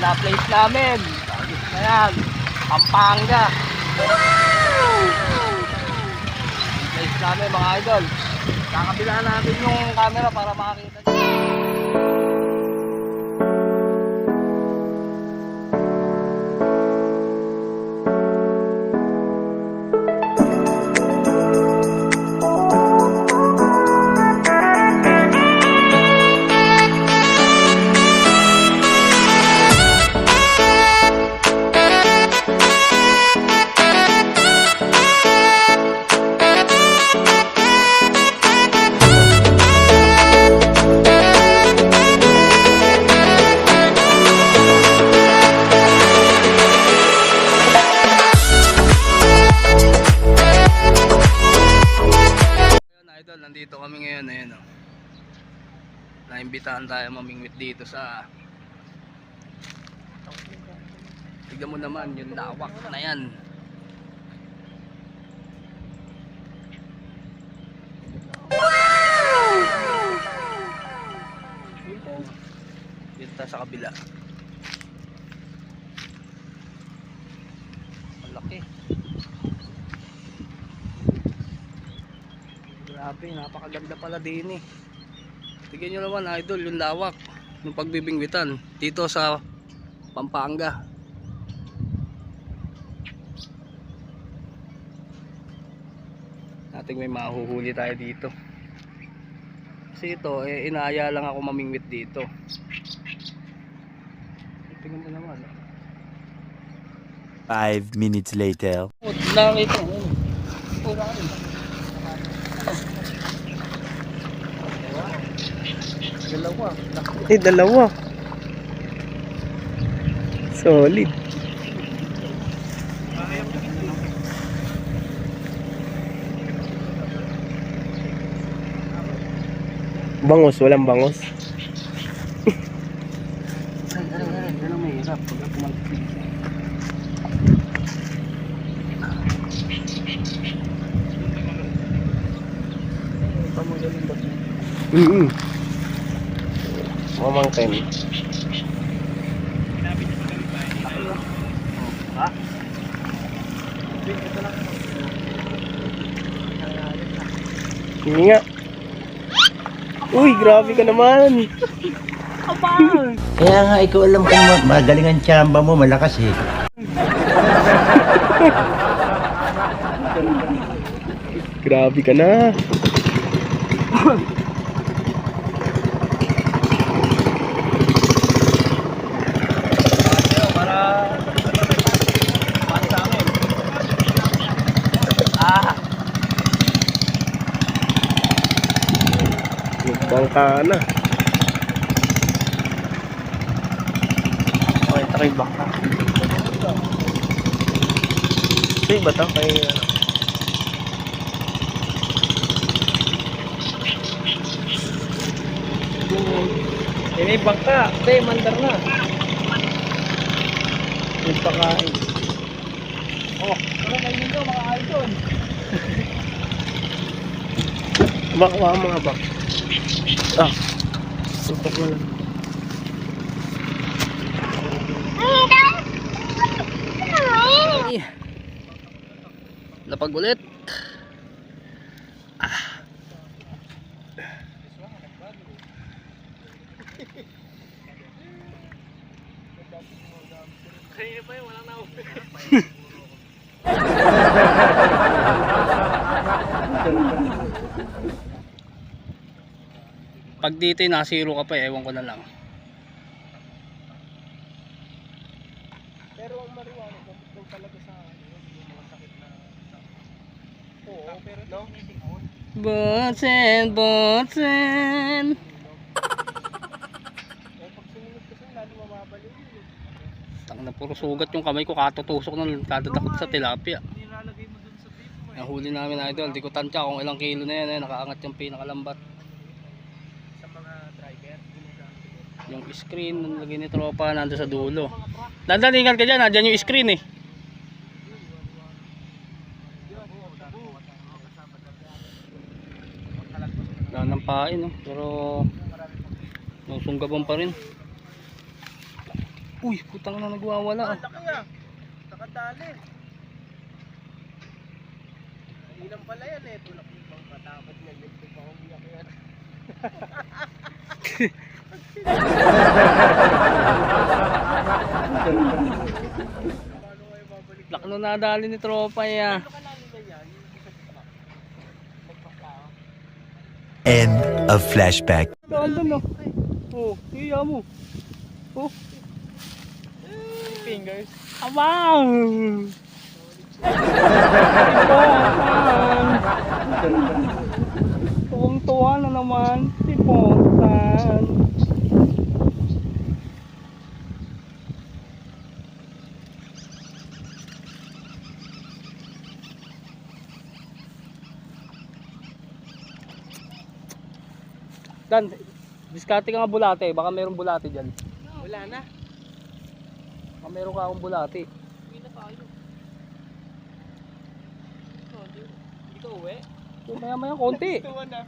na-place namin. Bagis na yan. Pampanga. Place namin mga idol. Kakabilaan natin yung camera para makakita. Nandito kami ngayon, ayun oh. Naimbitahan tayo mamingwit dito sa, tignan mo naman yung lawak na yan. Dito tayo sa kabila. Malaki. Grabe, napakaganda pala din eh. Tignan nyo naman idol, yung lawak yung pagbibingwitan dito sa Pampanga. Nating may mahuhuli tayo dito. Kasi ito, inaaya lang ako mamingwit dito. Tingnan mo naman. 5 minutes later. Nakakita mo. Dalawa. Dalawa. Solid. Bangos, walang bangos. Yan ang mahirap pag pumalpig. Mamangkin. Ha? Hindi nga. Uy, grabe ka naman. Kaya nga ikaw alam kung magaling ang tsamba mo, malakas eh. Grabe ka na. Bangka na. Okay, ito kay baka. Ito ba ito? Kay ano? May bangka. Hindi, mandar na. Yung pakain. Oh, ano kayo nito mga idol? Bakwa mga bak. Ah. Tutok mo lang. Lapag ulit. Kaya pa yun, walang nauwi. Pag dito nasiro ka pa, ewan ko na lang. Pero ang marijuana kung talaga sa mga sakit na. Oo, pero no. Botsen, botsen. Pag sumunod kasi lalo mababaliw. Tang na puro sugat yung kamay ko, katutusok ng kadatakot sa tilapia. Nilalagay mo dun sa bib mo. Ang huli namin idol, di ko tansya kung ilang kilo na yan, nakaangat yung pinakalambat. Sa mga driver, Yung screen, nalagay ni tropa, nando sa dulo. Dandalingan ka dyan, nandyan yung screen eh. Nanampain no? Pero nusunggaban pa rin. Uy, putang na nagwawala. Laki ah. Nakadali. Ilang pala yan eh. Tulak yung pang matakot niya. Hindi pa umiyak yan. Paano kayo babalik? Laki na nadali ni tropa ya. Ano kalalim na yan? Yung isa sa truck. Magpasao. End of flashback. Andun no. Oh, iya mo. Oh, Fingers. abaw. Tuwang-tuwa na naman si Ponsan. Dan, diskarte ka nga bulate. Baka mayroong bulate dyan. Wala na. Baka mayroong ka akong bulate. Uwi na tayo. Hindi ka uwi? Maya-maya konti. Tuwa na.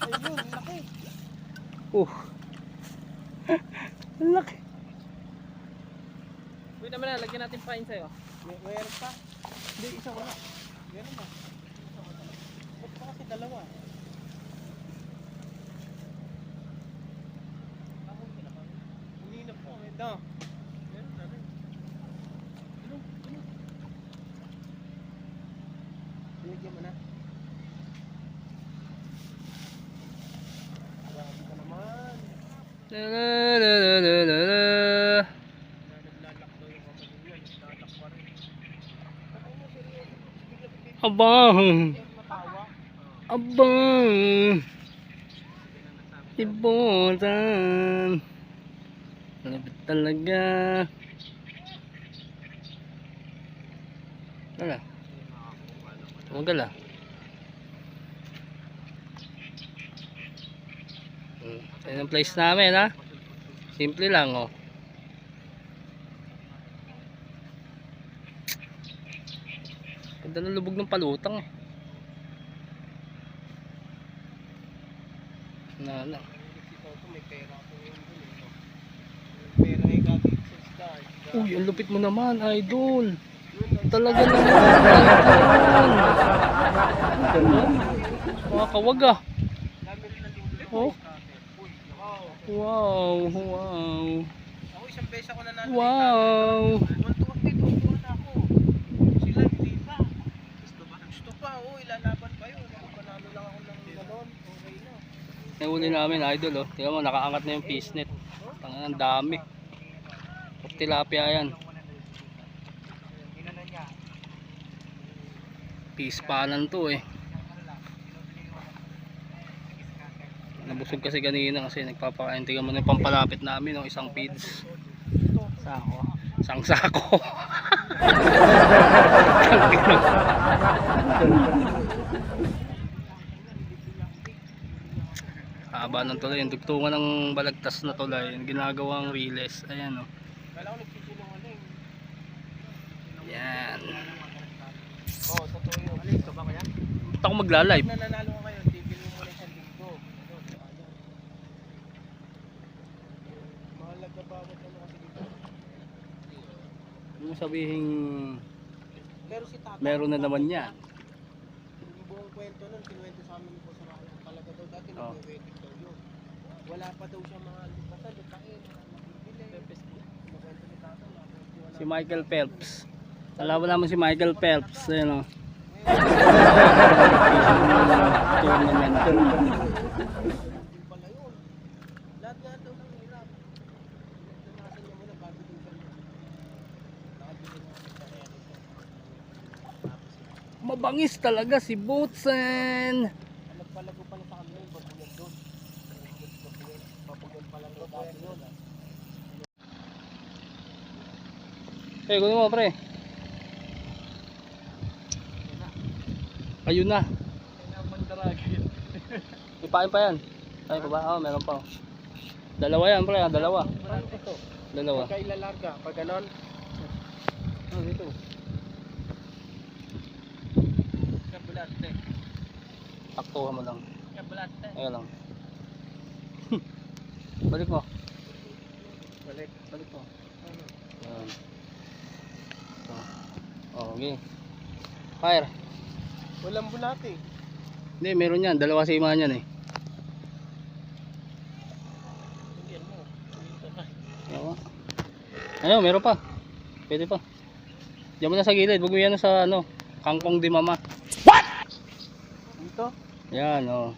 Ayun, laki. Ang laki. Uwi naman na, lagyan natin pain sa'yo. Meron pa? Hindi, isa wala. Meron na. Ba't pa kasi dalawa? Hindi na po, ito. Meron na rin. Binigyan mo na. Grabe ka naman. La la la la la la la. Naglalak daw yung kamay niya, naglalak pa rin. Abang. Matawa. Abang. Si Ponsan. Lapit talaga. Wala. Tumagal ah. Ayan ang place namin ha. Simple lang oh. Ganda ng lubog ng palutang eh. Na. May pera ako ngayon dun eh. May pera ay kakit sa isda. Uy, ang lupit mo naman, idol. Talaga naman, idol. Mga kawag ah. Dami rin ng linggo. Oh. Wow. Wow. Ako isang beses ako nanalo. Wow. Tuwan dito, tuwan ako. Sila hindi pa. Gusto pa, oh, ilalaban pa yun. Ako panalo lang ako ng ganon. Okay na. Nahuli namin, idol oh. Tingnan mo, nakaangat na yung fish net. Tangan ang dami. Tilapia yan. Fish panan to eh. Nabusog kasi kanina kasi nagpapakain. Tingnan mo na yung pampalapit namin ng isang feeds. Sako. Isang sako. Haba ng tulay. Yung dugtungan ng balagtas na tulay. Yung ginagawang riles. Ayan o. Oh. Kala ko nagsisinungaling. Yan. Oo, totoo yun. Alin ka ba kaya? Ba't ako magla-live? Nananalo ka kayo, tigil mo muna isang linggo. Mahalaga bawat ano kasi dito. Ano mo sabihin Pero si Tata, meron na naman yan? yung buong kwento nun, kinuwento sa amin po sa mga talaga daw dati Oh. nag-wedding daw yun. Wala pa daw siya mga lupasan, lupain, nakibili. Kinuwento ni Tata, wala. Si Michael Phelps. Alam mo naman si Michael Phelps. Ayan o. Tournament. Hindi pala yun. Lahat nga daw ng hirap. Nasa niya muna bago daw siya. Nakabili nga ng karera siya. Mabangis talaga si Butsen. Nagpalago pala sa kanya yung babuyan doon. Babuyan pala ng dati yun. Eh, kunin mo pre. Ayun na. Ipain pa yan. Ay pa ba? Oo, meron pa. Dalawa yan pre, dalawa. Ito. Dalawa. Pagka ilalarga, pag ganon. Oh, dito. Kabulate. Taktuhan mo lang. Kabulate. Ayan lang. Balik mo. Balik. Balik po. Ano? Yan. Oh, okay. Fire. Walang bulate. Hindi, meron yan. Dalawa simahan yan eh. Hindi mo. Dito na. Yawa. Ano, meron pa. Pwede pa. Diyan mo na sa gilid. Huwag mo yan sa ano, kangkong di mama. Dito? Yan, oh.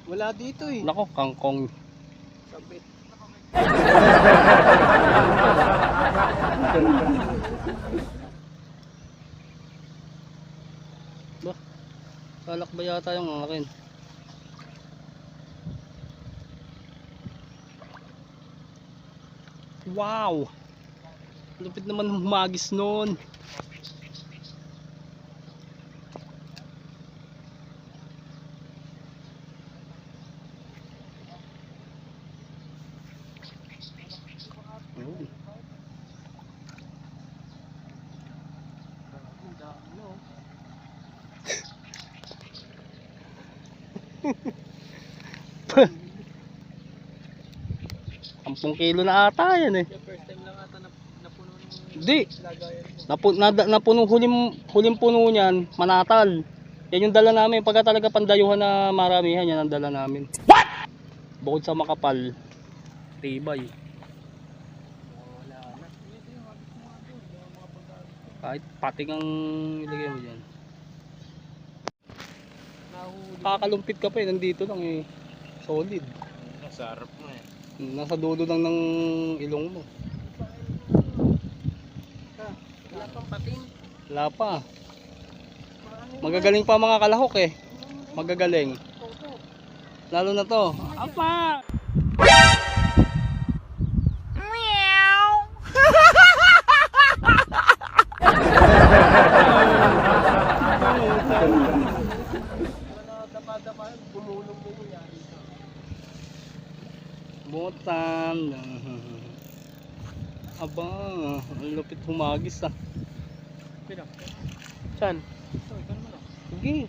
Wala dito eh. Nako, kangkong. Sabit. Ba? Salak ba yata yung akin? Wow! Lupit naman humagis nun. Ayun. Ampung kilo na ata yan eh. First time lang ata napuno ng Hindi. lagayan mo. Napuno huling puno niyan, manatal. Yan yung dala namin. Pagka talaga pandayuhan na maramihan, yan ang dala namin. What? Bukod sa makapal, tibay. Wala na. Kahit pating ang ilagay mo dyan. Nahuli. Kakalumpit ka pa eh, nandito lang eh. Solid. Nasa harap mo eh. Nasa dulo lang ng ilong mo. Wala pang pating. Wala pa. Magagaling pa mga kalahok eh. Magagaling. Lalo na to. Apa! Wala dapa-dapa. Bumulong mo yung yari ka. Butan. Aba, ang lupit humagis ah. Pinak. Saan? Sige.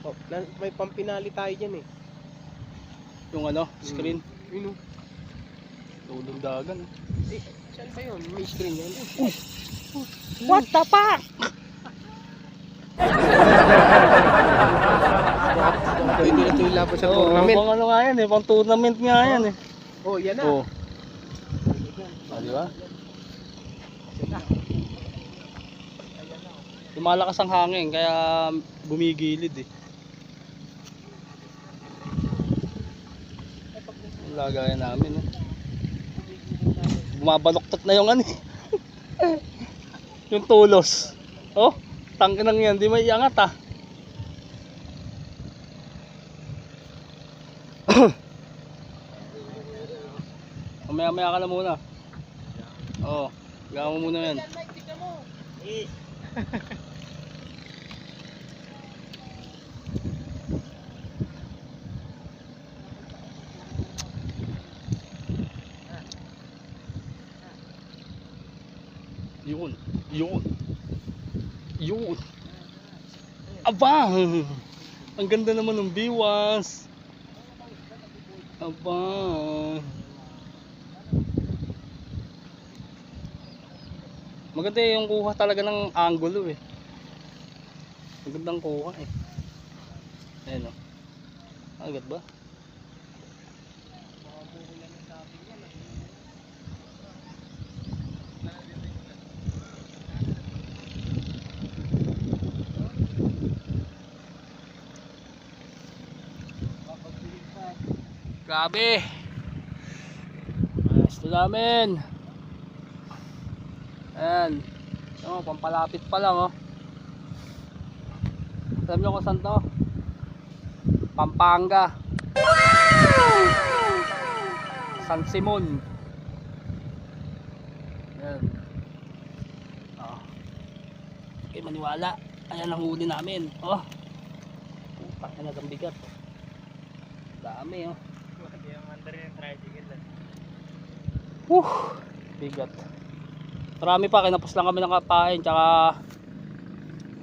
Oh, may pampinali tayo dyan eh. Yung ano, screen. Yun oh. Tulong dagan. Eh, saan ba yun? May screen yan. What the fuck? Pwede na ito yung laban sa Oo, tournament. pang ano nga yan eh, pang tournament nga yan eh. Oh, yan na. Oh. Ah, di ba? Lumalakas ang hangin kaya bumigilid eh. Ang lagayan namin eh. Bumabaloktot na yung ano eh. Yung tulos. Oh, tangin lang yan, di may iangat ah. Mamaya-maya ka na muna. Oo, gawa mo muna yan. Yun, yun, yun. Aba, ang ganda naman ng biwas. Aba. Maganda yung kuha talaga ng angulo eh. Magandang kuha eh. Ayan o. Agad ba? Grabe. Gusto namin. Ayan. Oh, pampalapit pa lang oh. Alam nyo kung saan to? Pampanga. San Simon. Ayan. Oh. Okay, maniwala. Ayan ang huli namin. Oh. Putang ina ng bigat. Dami oh. Yung under yung tricycle. Bigat. Marami pa, kinapos lang kami ng kapain, tsaka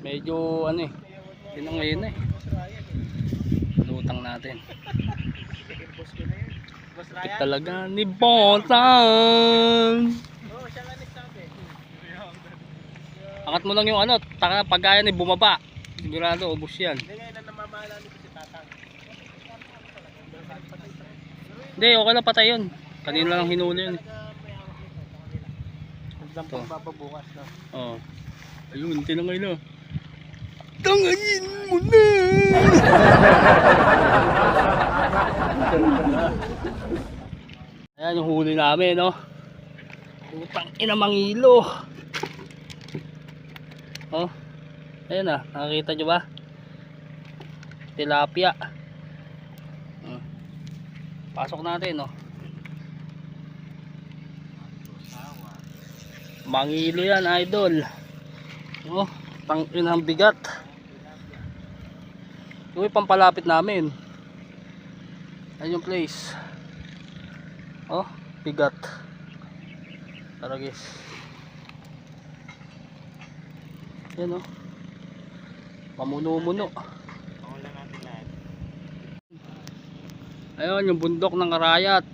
medyo ano eh, pinangayin eh. Lutang natin. Boss Tik Ryan? talaga ni Botan. Oo, siya nga nagsabi. Angat mo lang yung ano, taka pagkaya ni bumaba. Sigurado ubos yan. Hindi ngayon na namamahala nito si Tatang. Hindi, okay lang patay yun. Kanina lang hinuli yun. May hawak nito sa kanila. Ang Ito. dampang bababukas na. Oo. Ayun, tinangay na. Tangayin mo na! Ayan yung huli namin, no? Putang ina mangilo. Oh. Ayan na, nakakita nyo ba? Tilapia. Pasok natin, no? Mangilo yan, idol. Oh, tang inang bigat. Yung pampalapit namin. Ayun yung place. Oh, bigat. Tara guys. Yan oh. Pamuno-muno. Pakulan natin lahat. Ayun yung bundok ng Arayat.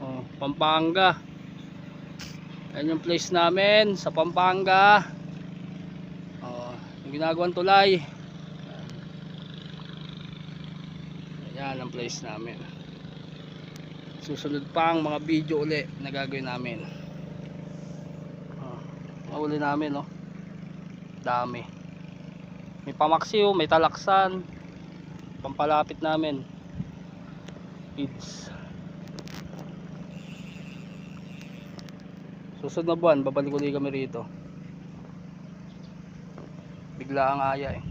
Oh, Pampanga. Ayun yung place namin sa Pampanga. Oh, yung ginagawang tulay. Ayan ang place namin. Susunod pa ang mga video uli na gagawin namin. Oh, mahuli namin, no? Dami. May pamaksiw, may talaksan. Pampalapit namin. Feeds. Susunod na buwan, babalik ulit kami rito. Bigla ang aya eh.